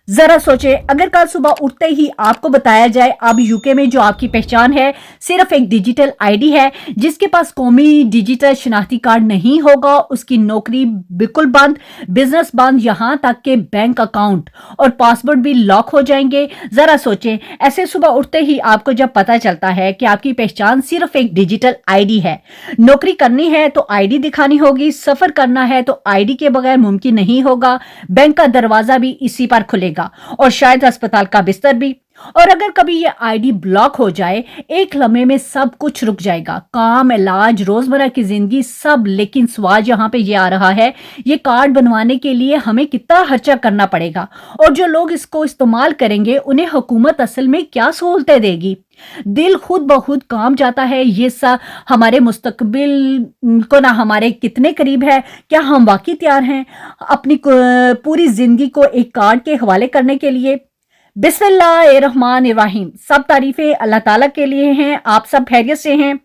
जरा सोचें, अगर कल सुबह उठते ही आपको बताया जाए अब यूके में जो आपकी पहचान है सिर्फ एक डिजिटल आईडी है, जिसके पास कौमी डिजिटल शनाख्ती कार्ड नहीं होगा, उसकी नौकरी बिल्कुल बंद, बिजनेस बंद, यहाँ तक के बैंक अकाउंट और पासवर्ड भी लॉक हो जाएंगे। जरा सोचें, ऐसे सुबह उठते ही आपको जब पता चलता है कि आपकी पहचान सिर्फ एक डिजिटल आईडी है, नौकरी करनी है तो आईडी दिखानी होगी, सफर करना है तो आईडी के बगैर मुमकिन नहीं होगा, बैंक का दरवाजा भी इसी पर खुलेगा और शायद अस्पताल का बिस्तर भी। और अगर कभी ये आईडी ब्लॉक हो जाए, एक लम्हे में सब कुछ रुक जाएगा, काम, इलाज, रोजमर्रा की जिंदगी सब। लेकिन सवाल यहाँ पे ये आ रहा है, ये कार्ड बनवाने के लिए हमें कितना खर्चा करना पड़ेगा, और जो लोग इसको इस्तेमाल करेंगे उन्हें हुकूमत असल में क्या सहूलतें देगी। दिल खुद ब खुद काम जाता है, ये सब हमारे मुस्तकबिल को ना हमारे कितने करीब है। क्या हम वाकई तैयार हैं अपनी पूरी जिंदगी को एक कार्ड के हवाले करने के लिए? बिस्मिल्लाहिर्रहमानिर्रहीम। सब तारीफें अल्लाह ताला के लिए हैं। आप सब खैरियत से हैं?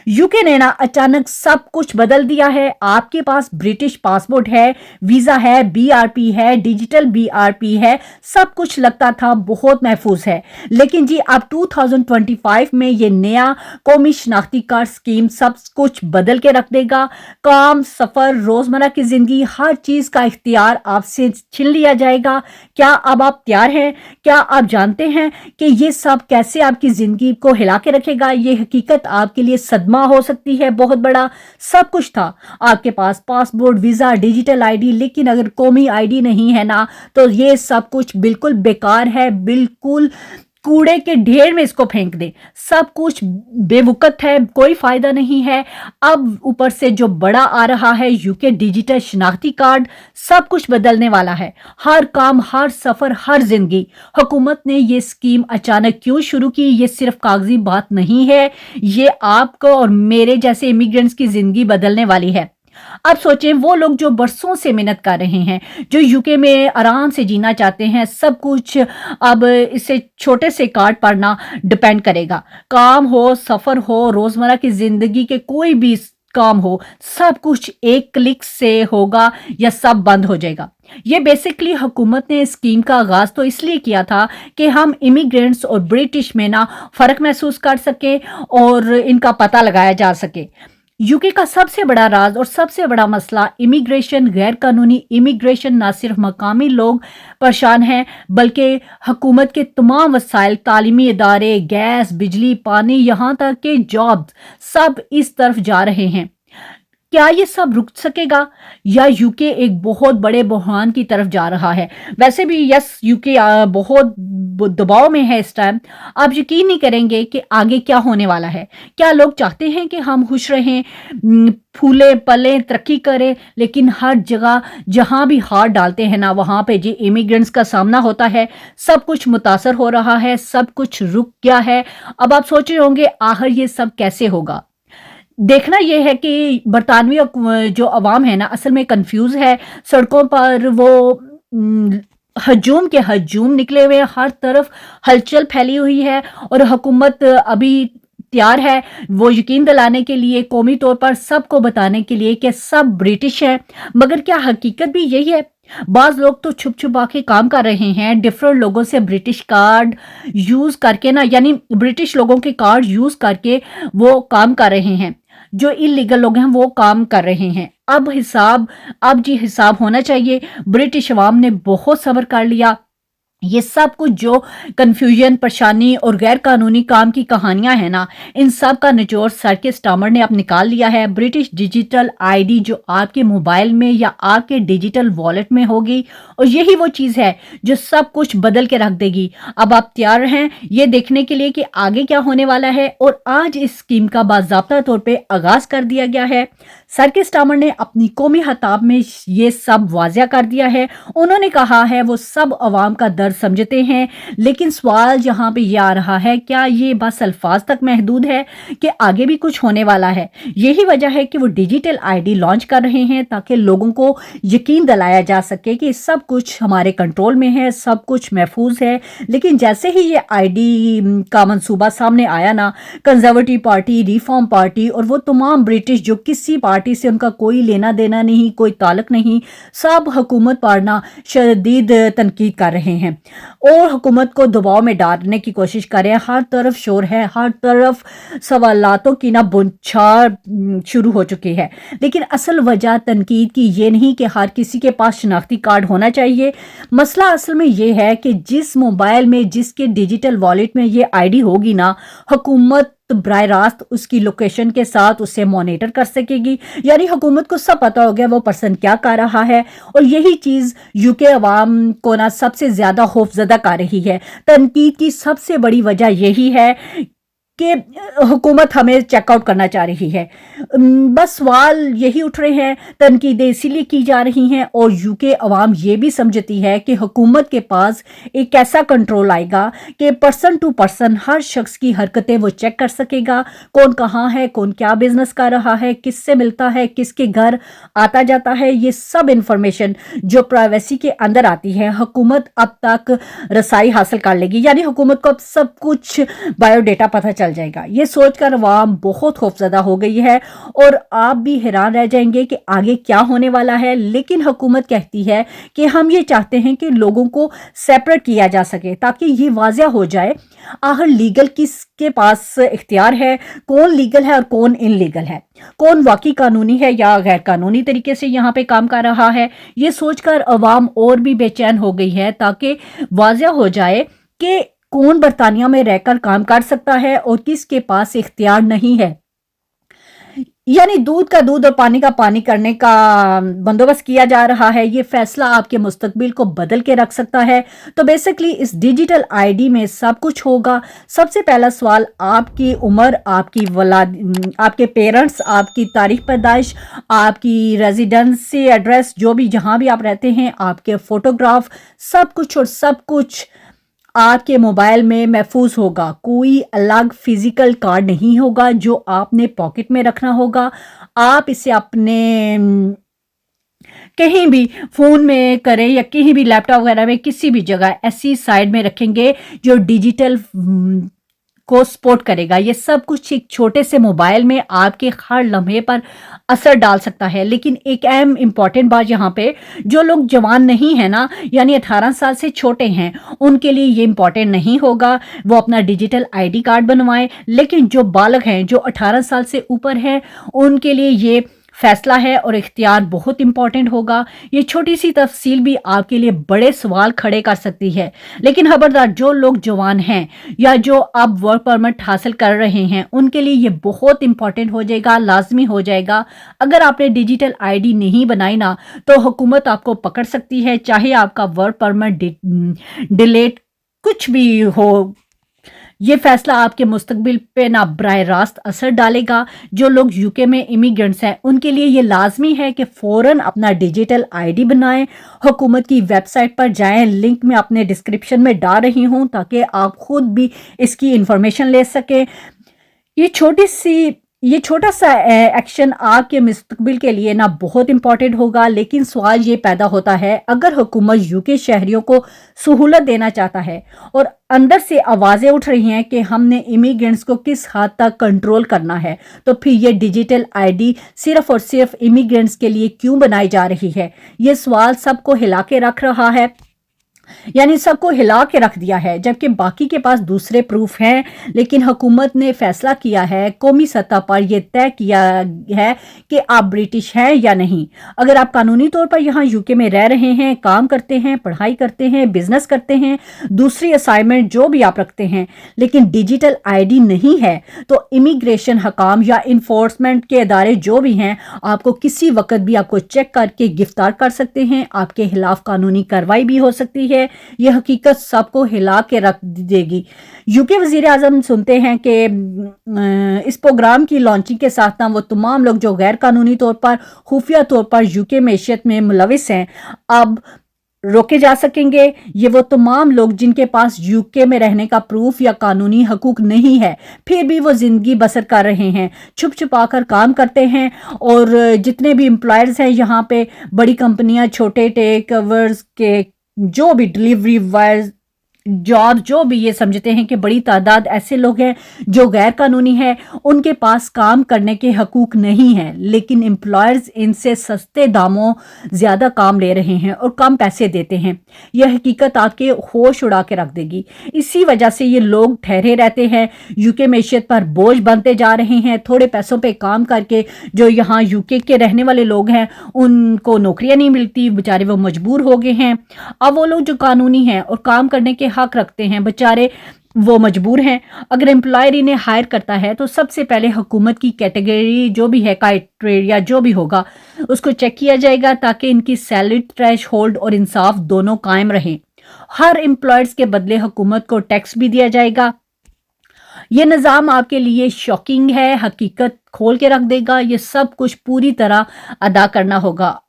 यूके ने ना अचानक सब कुछ बदल दिया है। आपके पास ब्रिटिश पासपोर्ट है, वीजा है, बीआरपी है, डिजिटल बीआरपी है, सब कुछ लगता था बहुत महफूज है। लेकिन जी अब 2025 में ये नया कौमी शनाख्ती कार्ड स्कीम सब कुछ बदल के रख देगा। काम, सफर, रोजमर्रा की जिंदगी, हर चीज का इख्तियार आपसे छीन लिया जाएगा। क्या अब आप तैयार हैं? क्या आप जानते हैं कि ये सब कैसे आपकी जिंदगी को हिला के रखेगा? ये हकीकत आपके लिए सदमा हो सकती है बहुत बड़ा। सब कुछ था आपके पास, पासपोर्ट, वीजा, डिजिटल आईडी, लेकिन अगर कौमी आईडी नहीं है ना, तो ये सब कुछ बिल्कुल बेकार है, बिल्कुल कूड़े के ढेर में इसको फेंक दे। सब कुछ बेवकूफ है, कोई फायदा नहीं है। अब ऊपर से जो बड़ा आ रहा है यूके डिजिटल शनाख्ती कार्ड, सब कुछ बदलने वाला है। हर काम, हर सफर, हर जिंदगी। हुकूमत ने ये स्कीम अचानक क्यों शुरू की? ये सिर्फ कागजी बात नहीं है, ये आपको और मेरे जैसे इमिग्रेंट्स की जिंदगी बदलने वाली है। अब सोचें, वो लोग जो बरसों से मेहनत कर रहे हैं, जो यूके में आराम से जीना चाहते हैं, सब कुछ अब इससे छोटे से कार्ड पर ना डिपेंड करेगा। काम हो, सफर हो, रोजमर्रा की जिंदगी के कोई भी काम हो, सब कुछ एक क्लिक से होगा या सब बंद हो जाएगा। ये बेसिकली हुकूमत ने स्कीम का आगाज तो इसलिए किया था कि हम इमिग्रेंट्स और ब्रिटिश में ना फर्क महसूस कर सके और इनका पता लगाया जा सके। यूके का सबसे बड़ा राज और सबसे बड़ा मसला इमिग्रेशन, गैर कानूनी इमिग्रेशन। ना सिर्फ मकामी लोग परेशान हैं, बल्कि हुकूमत के तमाम वसाइल, तालीमी इदारे, गैस, बिजली, पानी, यहाँ तक के जॉब्स, सब इस तरफ जा रहे हैं। क्या ये सब रुक सकेगा या यूके एक बहुत बड़े बहरान की तरफ जा रहा है? वैसे भी यस, यूके बहुत दबाव में है इस टाइम। आप यकीन नहीं करेंगे कि आगे क्या होने वाला है। क्या लोग चाहते हैं कि हम खुश रहें, फूले पले, तरक्की करें? लेकिन हर जगह जहां भी हाथ डालते हैं ना, वहां पे जी इमिग्रेंट्स का सामना होता है। सब कुछ मुतासर हो रहा है, सब कुछ रुक गया है। अब आप सोच रहे होंगे आखिर ये सब कैसे होगा। देखना यह है कि बरतानवी जो अवाम है ना, असल में कंफ्यूज है। सड़कों पर वो हजूम के हजूम निकले हुए, हर तरफ हलचल फैली हुई है और हुकूमत अभी तैयार है वो यकीन दिलाने के लिए, कौमी तौर पर सबको बताने के लिए कि सब ब्रिटिश है। मगर क्या हकीकत भी यही है? बाज लोग तो छुप छुपा के काम कर रहे हैं, डिफरेंट लोगों से ब्रिटिश कार्ड यूज करके ना, यानी ब्रिटिश लोगों के कार्ड यूज करके वो काम कर रहे हैं। जो इलीगल लोग हैं वो काम कर रहे हैं। अब हिसाब होना चाहिए। ब्रिटिश अवाम ने बहुत सब्र कर लिया। ये सब कुछ जो कंफ्यूजन, परेशानी और गैर कानूनी काम की कहानियां हैं ना, इन सब का निचोड़ सर के स्टामर ने अब निकाल लिया है। ब्रिटिश डिजिटल आईडी जो आपके मोबाइल में या आपके डिजिटल वॉलेट में होगी, और यही वो चीज है जो सब कुछ बदल के रख देगी। अब आप तैयार हैं ये देखने के लिए कि आगे क्या होने वाला है? और आज इस स्कीम का बाज़ाब्ता तौर पे आगाज कर दिया गया है। सर के स्टामर ने अपनी कौमी खिताब में ये सब वाजिया कर दिया है। उन्होंने कहा है वो सब अवाम का दर्द समझते हैं, लेकिन सवाल यहाँ पे ये आ रहा है, क्या ये बस अल्फाज तक महदूद है कि आगे भी कुछ होने वाला है? यही वजह है कि वो डिजिटल आईडी लॉन्च कर रहे हैं ताकि लोगों को यकीन दिलाया जा सके कि सब कुछ हमारे कंट्रोल में है, सब कुछ महफूज है। लेकिन जैसे ही ये आईडी का मंसूबा सामने आया ना, कंजर्वेटिव पार्टी, रिफॉर्म पार्टी और वो तमाम ब्रिटिश जो किसी पार्टी पार्टी से उनका कोई लेना देना नहीं, कोई ताल्लुक नहीं। सब हुकूमत पर ना शदीद तनकीद कर रहे हैं और हुकूमत को दबाव में डालने की कोशिश कर रहे हैं। हर तरफ शोर है, हर तरफ सवालातों की ना बौछार शुरू हो चुकी है। लेकिन असल वजह तनकीद की ये नहीं कि हर किसी के पास शनाख्ती कार्ड होना चाहिए। मसला असल में ये है कि जिस मोबाइल में, जिसके डिजिटल वॉलेट में ये आईडी होगी ना, हुकूमत बराह रास्त उसकी लोकेशन के साथ उसे मॉनिटर कर सकेगी। यानी हुकूमत को सब पता हो गया वो पर्सन क्या कर रहा है। और यही चीज़ यूके अवाम को ना सबसे ज़्यादा खौफजदा कर रही है। तनकीद की सबसे बड़ी वजह यही है कि हुकूमत हमें चेकआउट करना चाह रही है। बस सवाल यही उठ रहे हैं, तनकीदें इसीलिए की जा रही हैं और यूके अवाम ये भी समझती है कि हुकूमत के पास एक ऐसा कंट्रोल आएगा कि पर्सन टू पर्सन हर शख्स की हरकतें वो चेक कर सकेगा। कौन कहाँ है, कौन क्या बिजनेस कर रहा है, किससे मिलता है, किसके घर आता जाता है, ये सब इंफॉर्मेशन जो प्राइवेसी के अंदर आती है हुकूमत अब तक रसाई हासिल कर लेगी। यानी हुकूमत को अब सब कुछ बायोडेटा पता चल जाएगा। ये सोचकर अवाम बहुत खौफजदा हो गई है और आप भी हैरान रह जाएंगे कि आगे क्या होने वाला है। लेकिन हुकूमत कहती है कि हम ये चाहते हैं कि लोगों को सेपरेट किया जा सके ताकि ये वाज़िया हो जाए आखिर लीगल किसके पास इख्तियार है, कौन लीगल है और कौन इनलीगल है, कौन वाकई कानूनी है या गैर कानूनी तरीके से यहाँ पे काम कर रहा है। ये सोचकर अवाम और भी बेचैन हो गई है ताकि वाज़िया हो जाए कि कौन बरतानिया में रहकर काम कर सकता है और किसके पास इख्तियार नहीं है। यानी दूध का दूध और पानी का पानी करने का बंदोबस्त किया जा रहा है। ये फैसला आपके मुस्तकबिल को बदल के रख सकता है। तो बेसिकली इस डिजिटल आईडी में सब कुछ होगा। सबसे पहला सवाल आपकी उम्र, आपकी वलाद, आपके पेरेंट्स, आपकी तारीख पैदाइश, आपकी रेजिडेंसी एड्रेस, जो भी जहां भी आप रहते हैं, आपके फोटोग्राफ, सब कुछ और सब कुछ आपके मोबाइल में महफूज होगा। कोई अलग फिजिकल कार्ड नहीं होगा जो आपने पॉकेट में रखना होगा। आप इसे अपने कहीं भी फ़ोन में करें या कहीं भी लैपटॉप वगैरह में किसी भी जगह ऐसी साइड में रखेंगे जो डिजिटल को सपोर्ट करेगा। ये सब कुछ एक छोटे से मोबाइल में आपके हर लम्हे पर असर डाल सकता है। लेकिन एक अहम इम्पॉर्टेंट बात यहाँ पे, जो लोग जवान नहीं है ना, यानी 18 साल से छोटे हैं, उनके लिए ये इम्पॉर्टेंट नहीं होगा, वो अपना डिजिटल आईडी कार्ड बनवाएं। लेकिन जो बालग हैं, जो 18 साल से ऊपर हैं, उनके लिए ये फैसला है और इख्तियार बहुत इंपॉर्टेंट होगा। ये छोटी सी तफसील भी आपके लिए बड़े सवाल खड़े कर सकती है। लेकिन खबरदार, जो लोग जवान हैं या जो अब वर्क परमिट हासिल कर रहे हैं, उनके लिए ये बहुत इंपॉर्टेंट हो जाएगा, लाजमी हो जाएगा। अगर आपने डिजिटल आईडी नहीं बनाई ना, तो हुकूमत आपको पकड़ सकती है, चाहे आपका वर्क परमिट डिलेट कुछ भी हो। ये फैसला आपके मुस्तकबिल पे ना बराह रास्त असर डालेगा। जो लोग यूके में इमिग्रेंट्स हैं, उनके लिए ये लाजमी है कि फ़ौरन अपना डिजिटल आईडी बनाएं। हुकूमत की वेबसाइट पर जाएं, लिंक मैं अपने डिस्क्रिप्शन में डाल रही हूँ ताकि आप खुद भी इसकी इंफॉर्मेशन ले सकें। ये छोटा सा एक्शन आपके मुस्तकबिल के लिए ना बहुत इंपॉर्टेंट होगा। लेकिन सवाल ये पैदा होता है, अगर हुकूमत यूके शहरियों को सहूलत देना चाहता है और अंदर से आवाज़ें उठ रही हैं कि हमने इमिग्रेंट्स को किस हद तक कंट्रोल करना है, तो फिर ये डिजिटल आईडी सिर्फ और सिर्फ इमिग्रेंट्स के लिए क्यों बनाई जा रही है? ये सवाल सबको हिला के रख रहा है, यानी सबको हिला के रख दिया है, जबकि बाकी के पास दूसरे प्रूफ हैं। लेकिन हुकूमत ने फैसला किया है, कौमी सतह पर यह तय किया है कि आप ब्रिटिश हैं या नहीं। अगर आप कानूनी तौर पर यहाँ यूके में रह रहे हैं, काम करते हैं, पढ़ाई करते हैं, बिजनेस करते हैं, दूसरी असाइनमेंट जो भी आप रखते हैं, लेकिन डिजिटल आईडी नहीं है, तो इमिग्रेशन हकाम या इन्फोर्समेंट के अदारे जो भी हैं, आपको किसी वक्त भी आपको चेक करके गिरफ्तार कर सकते हैं। आपके खिलाफ कानूनी कार्रवाई भी हो सकती है। यह हकीकत सबको हिला के रख देगी। यूके वजीर आजम सुनते हैं कि इस प्रोग्राम की लॉन्चिंग के साथ ना वो तमाम लोग जो गैर कानूनी तौर पर, खुफिया तौर पर यूके मैशियत में मुलविस हैं, अब रोके जा सकेंगे। ये वो तमाम लोग जिनके पास यूके में रहने का प्रूफ या कानूनी हकूक नहीं है, फिर भी वो जिंदगी बसर कर रहे हैं, छुप छुपा कर काम करते हैं। और जितने भी एम्प्लॉयर्स हैं यहाँ पे, बड़ी कंपनियां, छोटे टेक ओवर्स के जो भी डिलीवरी वायर्स जॉब जो भी ये समझते हैं कि बड़ी तादाद ऐसे लोग हैं जो गैर कानूनी है, उनके पास काम करने के हकूक नहीं है, लेकिन एम्प्लॉयर्स इनसे सस्ते दामों ज़्यादा काम ले रहे हैं और कम पैसे देते हैं। यह हकीकत आपके होश उड़ा के रख देगी। इसी वजह से ये लोग ठहरे रहते हैं, यूके मैशियत पर बोझ बनते जा रहे हैं। थोड़े पैसों पे काम करके जो यहाँ यूके के रहने वाले लोग हैं उनको नौकरियां नहीं मिलती, बेचारे वो मजबूर हो गए हैं। अब वो लोग जो कानूनी हैं और काम करने के हक रखते हैं, बेचारे वो मजबूर हैं। अगर एम्प्लॉयर इन्हें हायर करता है तो सबसे पहले हुकूमत की कैटेगरी जो भी है, क्राइटेरिया जो भी होगा, उसको चेक किया जाएगा ताकि इनकी सैलरी थ्रेश होल्ड और इंसाफ दोनों कायम रहें। हर एम्प्लॉयर्स के बदले हुकूमत को टैक्स भी दिया जाएगा। ये निज़ाम आपके लिए शॉकिंग है, हकीकत खोल के रख देगा। ये सब कुछ पूरी तरह अदा करना होगा।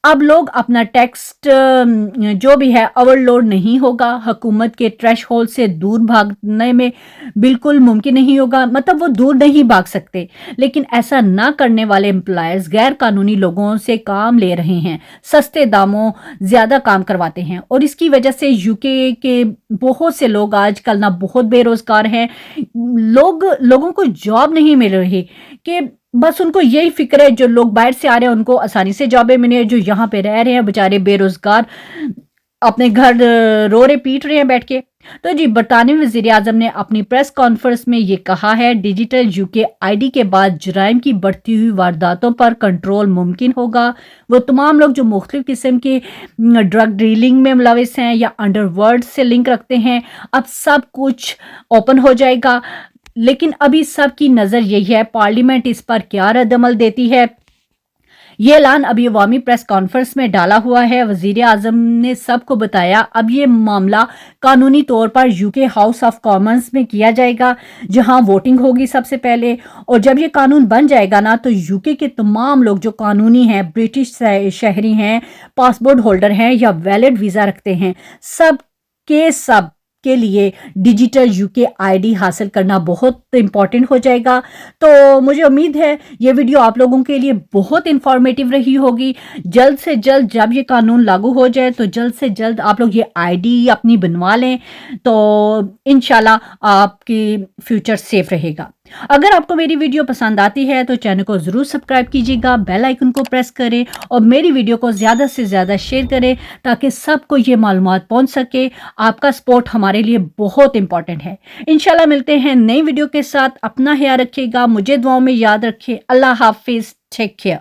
अब लोग अपना टैक्स जो भी है ओवरलोड नहीं होगा, हुकूमत के थ्रेश होल्ड से दूर भागने में बिल्कुल मुमकिन नहीं होगा, मतलब वो दूर नहीं भाग सकते। लेकिन ऐसा ना करने वाले एम्प्लॉयर्स गैर कानूनी लोगों से काम ले रहे हैं, सस्ते दामों ज़्यादा काम करवाते हैं और इसकी वजह से यूके के बहुत से लोग आजकल ना बहुत बेरोजगार हैं। लोगों को जॉब नहीं मिल रही कि बस उनको यही फिक्र है, जो लोग बाहर से आ रहे हैं उनको आसानी से जॉबें मिले, जो यहाँ पे रह रहे हैं बेचारे बेरोजगार अपने घर रो रहे पीट रहे हैं बैठ के। तो जी, बरतानवी वज़ीर आज़म ने अपनी प्रेस कॉन्फ्रेंस में ये कहा है, डिजिटल यूके आईडी के बाद जराइम की बढ़ती हुई वारदातों पर कंट्रोल मुमकिन होगा। वो तमाम लोग जो मुख्तलिफ किस्म के ड्रग डीलिंग में मुलविस हैं या अंडरवर्ल्ड से लिंक रखते हैं, अब सब कुछ ओपन हो जाएगा। लेकिन अभी सबकी नज़र यही है पार्लियामेंट इस पर क्या रद्दमल देती है। ये ऐलान अभी अवामी प्रेस कॉन्फ्रेंस में डाला हुआ है। वज़ीर आज़म ने सबको बताया अब ये मामला कानूनी तौर पर यूके हाउस ऑफ कॉमन्स में किया जाएगा, जहां वोटिंग होगी सबसे पहले। और जब ये कानून बन जाएगा ना, तो यूके के तमाम लोग जो कानूनी हैं, ब्रिटिश शहरी हैं, पासपोर्ट होल्डर हैं या वैलिड वीज़ा रखते हैं, सब के लिए डिजिटल यूके आईडी हासिल करना बहुत इंपॉर्टेंट हो जाएगा। तो मुझे उम्मीद है ये वीडियो आप लोगों के लिए बहुत इंफॉर्मेटिव रही होगी। जल्द से जल्द जब ये कानून लागू हो जाए तो जल्द से जल्द आप लोग ये आईडी अपनी बनवा लें, तो इंशाल्लाह आपकी फ्यूचर सेफ रहेगा। अगर आपको मेरी वीडियो पसंद आती है तो चैनल को ज़रूर सब्सक्राइब कीजिएगा, बेल आइकन को प्रेस करें और मेरी वीडियो को ज़्यादा से ज़्यादा शेयर करें ताकि सबको ये मालूमात पहुंच सके। आपका सपोर्ट हमारे लिए बहुत इंपॉर्टेंट है। इंशाल्लाह मिलते हैं नई वीडियो के साथ। अपना ख्याल रखिएगा, मुझे दुआओं में याद रखें। अल्लाह हाफिज़, टेक केयर।